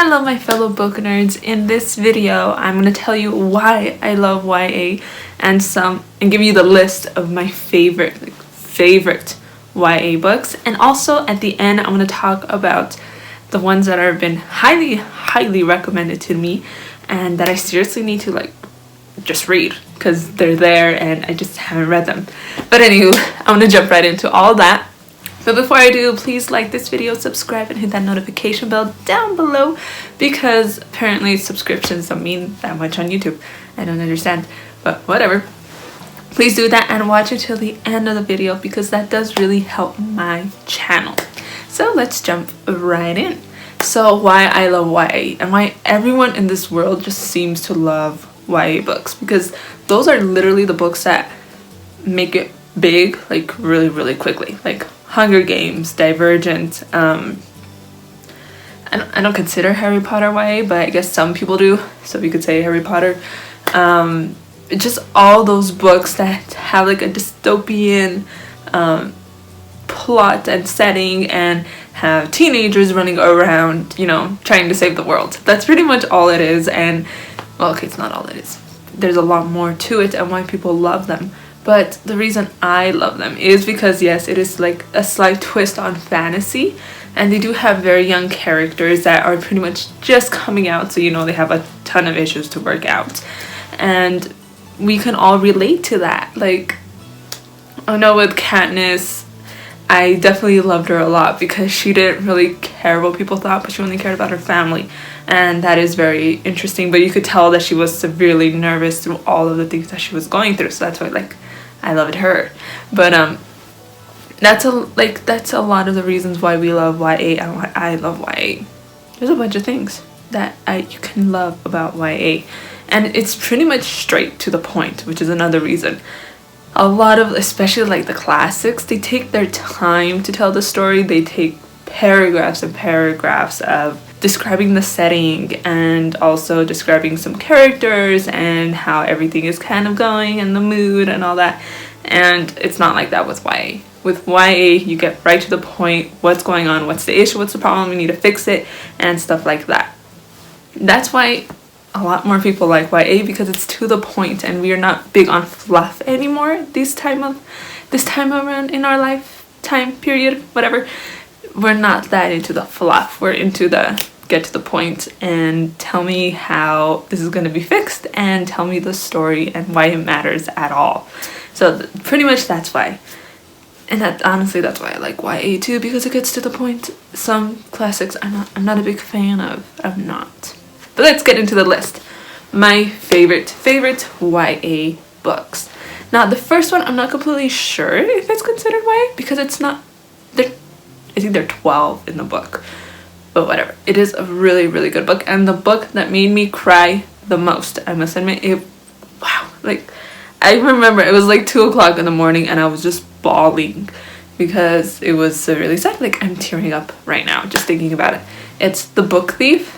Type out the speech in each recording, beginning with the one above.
Hello my fellow book nerds. In this video I'm going to tell you why I love YA and give you the list of my favorite YA books, and also at the end I'm going to talk about the ones that have been highly recommended to me and that I seriously need to just read because they're there and I just haven't read them. But anywho, I'm going to jump right into all that. But before I do, please like this video, subscribe, and hit that notification bell down below because apparently subscriptions don't mean that much on YouTube. I don't understand, but whatever. Please do that and watch it till the end of the video because that does really help my channel. So let's jump right in. So why I love YA and why everyone in this world just seems to love YA books, because those are literally the books that make it big really quickly, like Hunger Games, Divergent. I don't consider Harry Potter YA, but I guess some people do, so we could say Harry Potter. Just all those books that have like a dystopian plot and setting and have teenagers running around, trying to save the world. That's pretty much all it is. And well, okay, it's not all it is. There's a lot more to it and why people love them. But the reason I love them is because, yes, it is like a slight twist on fantasy. And they do have very young characters that are pretty much just coming out. So, they have a ton of issues to work out. And we can all relate to that. Like, I know with Katniss, I definitely loved her a lot because she didn't really care what people thought, but she only cared about her family. And that is very interesting. But you could tell that she was severely nervous through all of the things that she was going through. So that's why, I loved her. But that's a lot of the reasons why we love YA and why I love YA. There's a bunch of things that you can love about YA, and it's pretty much straight to the point, which is another reason. A lot of, especially the classics, they take their time to tell the story. They take paragraphs and paragraphs of describing the setting and also describing some characters and how everything is kind of going and the mood and all that. And it's not like that with YA. With YA, you get right to the point, what's going on, what's the issue, what's the problem, you need to fix it, and stuff like that. That's why a lot more people like YA, because it's to the point and we are not big on fluff anymore this time around in our lifetime period, whatever. We're not that into the fluff. We're into the get to the point and tell me how this is going to be fixed and tell me the story and why it matters at all. So pretty much that's why. And honestly that's why I like YA too, because it gets to the point. Some classics I'm not a big fan of. I'm not. But let's get into the list. My favorite YA books. Now the first one I'm not completely sure if it's considered YA because it's not. I think there are 12 in the book, but whatever. It is a really good book, and the book that made me cry the most, I must admit, I remember it was 2 o'clock in the morning and I was just bawling because it was so really sad. I'm tearing up right now just thinking about it. It's The Book Thief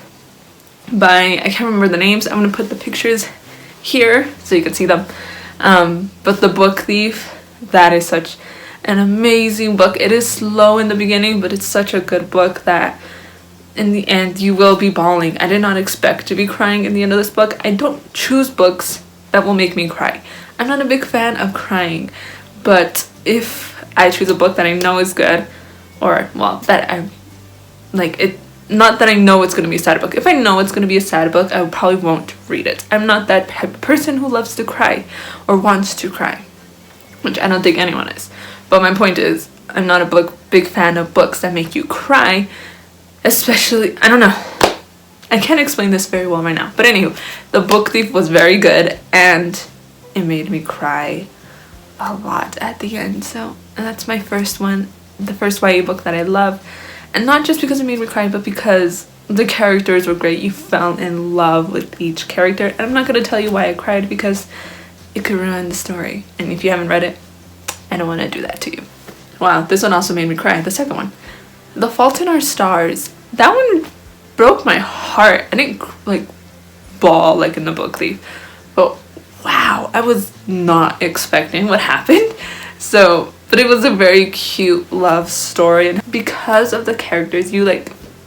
by, I can't remember the names. I'm gonna put the pictures here so you can see them. But The Book Thief, that is such an amazing book. It is slow in the beginning, but it's such a good book that in the end you will be bawling. I did not expect to be crying in the end of this book. I don't choose books that will make me cry. I'm not a big fan of crying, but if I choose a book that I know is good, or that I not that I know it's going to be a sad book. If I know it's going to be a sad book, I probably won't read it. I'm not that type of person who loves to cry or wants to cry, which I don't think anyone is. But my point is, I'm not a big fan of books that make you cry, especially, I don't know. I can't explain this very well right now. But anywho, The Book Thief was very good, and it made me cry a lot at the end. So that's my first one, the first YA book that I love. And not just because it made me cry, but because the characters were great. You fell in love with each character. And I'm not going to tell you why I cried because it could ruin the story. And if you haven't read it, I don't want to do that to you. Wow, this one also made me cry. The second one, The Fault in Our Stars. That one broke my heart. I didn't bawl in The Book Thief, but wow, I was not expecting what happened. But it was a very cute love story, and because of the characters, you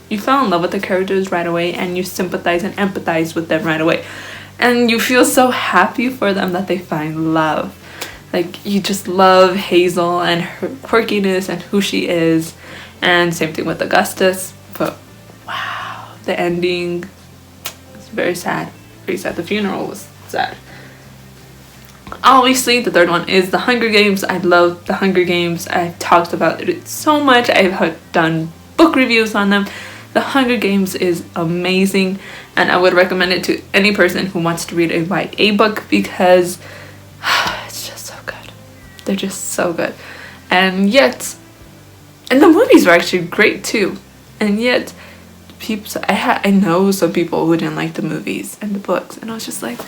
You fell in love with the characters right away, and you sympathize and empathize with them right away. And you feel so happy for them that they find love. Like, you just love Hazel and her quirkiness and who she is. And same thing with Augustus. But wow, the ending is very sad. Very sad. The funeral was sad. Obviously, the third one is The Hunger Games. I love The Hunger Games. I've talked about it so much. I've done book reviews on them. The Hunger Games is amazing, and I would recommend it to any person who wants to read a YA book, because it's just so good. They're just so good. And the movies were actually great too. And yet, I know some people who didn't like the movies and the books, and I was just like,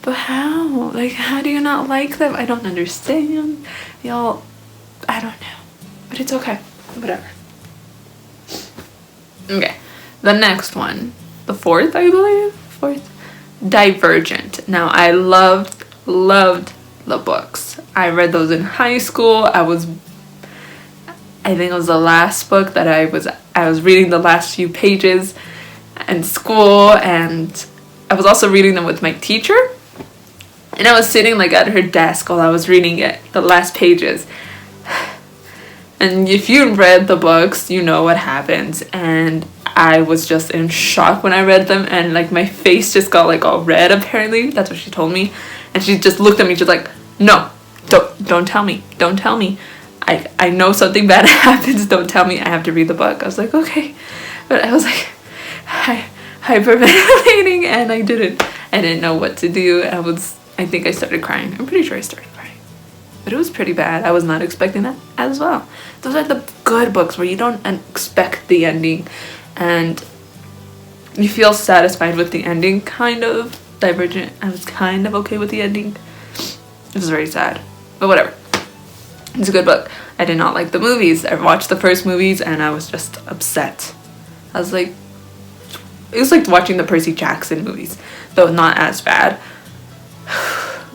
but how? Like, how do you not like them? I don't understand. Y'all, I don't know. But it's okay. Whatever. Okay. The next one. The fourth, I believe. Divergent. Now, I loved the books. I read those in high school. I think it was the last book that I was reading the last few pages in school, and I was also reading them with my teacher. And I was sitting like at her desk while I was reading it, the last pages. And if you read the books, you know what happens. And I was just in shock when I read them, and like my face just got like all red, apparently. That's what she told me. And she just looked at me, she's like, no, don't tell me. Don't tell me. I know something bad happens, don't tell me. I have to read the book. I was like, okay. But I was like hyperventilating, and I didn't know what to do. I think I started crying. I'm pretty sure I started crying. But it was pretty bad. I was not expecting that as well. Those are the good books where you don't expect the ending, and you feel satisfied with the ending, kind of. Divergent, I was kind of okay with the ending. It was very sad, but whatever. It's a good book. I did not like the movies. I watched the first movies and I was just upset. I was like, it was like watching the Percy Jackson movies, though not as bad.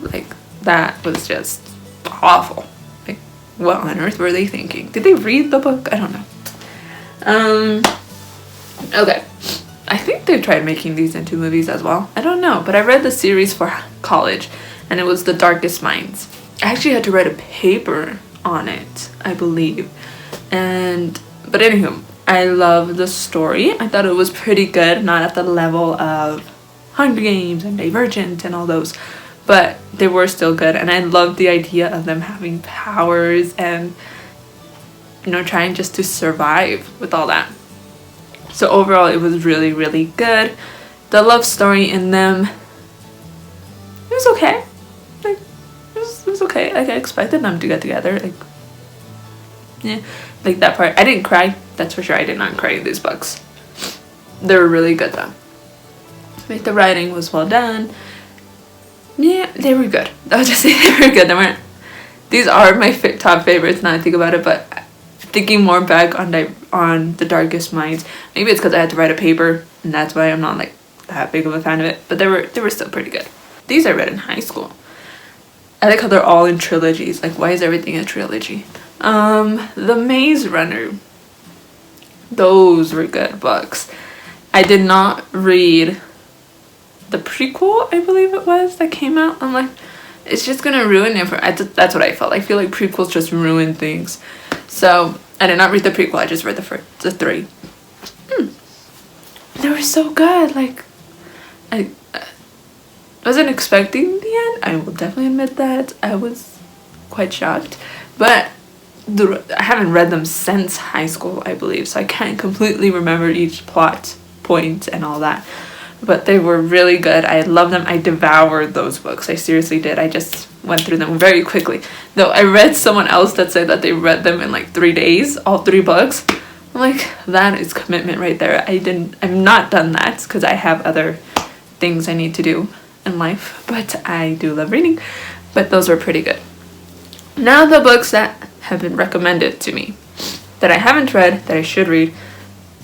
Like, that was just awful. Like, what on earth were they thinking? Did they read the book? I don't know. Okay. I think they tried making these into movies as well. I don't know, but I read the series for college, and it was The Darkest Minds. I actually had to write a paper on it, I believe. But anywho, I love the story. I thought it was pretty good, not at the level of Hunger Games and Divergent and all those, but they were still good. And I loved the idea of them having powers and, trying just to survive with all that. So overall, it was really, really good. The love story in them, it was okay. Like, it was okay. Like, I expected them to get together. Like, yeah, like that part. I didn't cry. That's for sure. I did not cry in these books. They were really good though. Like, the writing was well done. Yeah, they were good. I would just say they were good. These are my top favorites now I think about it, but thinking more back on The Darkest Minds, maybe it's because I had to write a paper, and that's why I'm not like that big of a fan of it, but they were still pretty good. These I read in high school. I like how they're all in trilogies. Like, why is everything a trilogy? The Maze Runner, those were good books. I did not read the prequel, I believe it was, that came out. I'm like, it's just gonna ruin it that's what I felt. I feel like prequels just ruin things. So I did not read the prequel. I just read the three. They were so good. Like, I wasn't expecting the end. I will definitely admit that. I was quite shocked. But I haven't read them since high school, I believe. So I can't completely remember each plot point and all that. But they were really good. I love them. I devoured those books. I seriously did. I just went through them very quickly. Though I read someone else that said that they read them in like 3 days, all 3 books. I'm like, that is commitment right there. I've not done that because I have other things I need to do in life. But I do love reading. But those were pretty good. Now the books that have been recommended to me that I haven't read, that I should read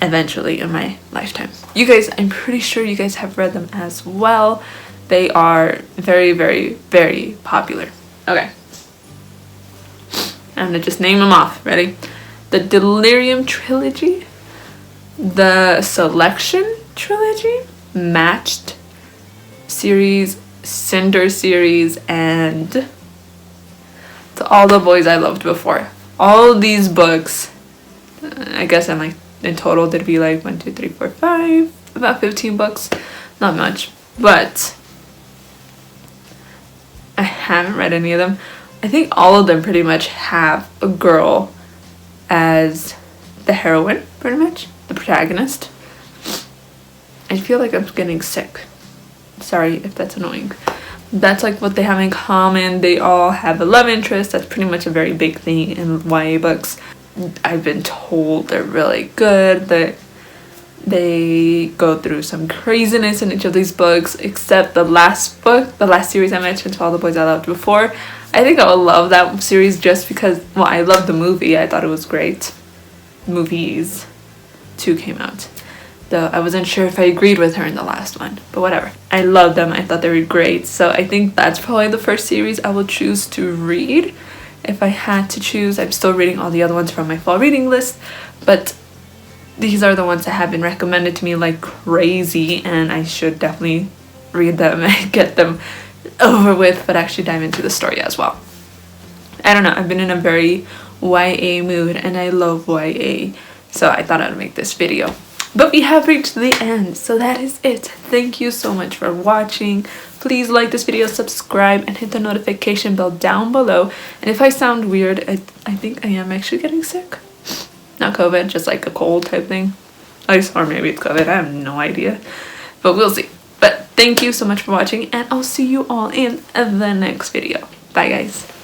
eventually in my lifetime. You guys, I'm pretty sure you guys have read them as well. They are very, very, very popular. Okay. I'm gonna just name them off. Ready? The Delirium Trilogy, the Selection trilogy, Matched series, Cinder series, and To All the Boys I Loved Before. All these books, I guess in total there'd be like 1, 2, 3, 4, 5, about 15 books. Not much, but I haven't read any of them. I think all of them pretty much have a girl as the heroine, pretty much, the protagonist. I feel like I'm getting sick. Sorry if that's annoying. That's like what they have in common. They all have a love interest. That's pretty much a very big thing in YA books. I've been told they're really good, that they go through some craziness in each of these books, except the last book, the last series I mentioned, To All the Boys I Loved Before. I think I would love that series just because, well, I loved the movie. I thought it was great. Movies 2 came out. Though I wasn't sure if I agreed with her in the last one, but whatever. I loved them. I thought they were great. So I think that's probably the first series I will choose to read. If I had to choose, I'm still reading all the other ones from my fall reading list, but these are the ones that have been recommended to me like crazy, and I should definitely read them and get them over with, but actually dive into the story as well. I don't know, I've been in a very YA mood and I love YA, so I thought I'd make this video. But we have reached the end, so that is it. Thank you so much for watching. Please like this video, subscribe, and hit the notification bell down below. And if I sound weird, I think I am actually getting sick. Not COVID, just like a cold type thing. Or maybe it's COVID, I have no idea. But we'll see. But thank you so much for watching, and I'll see you all in the next video. Bye guys.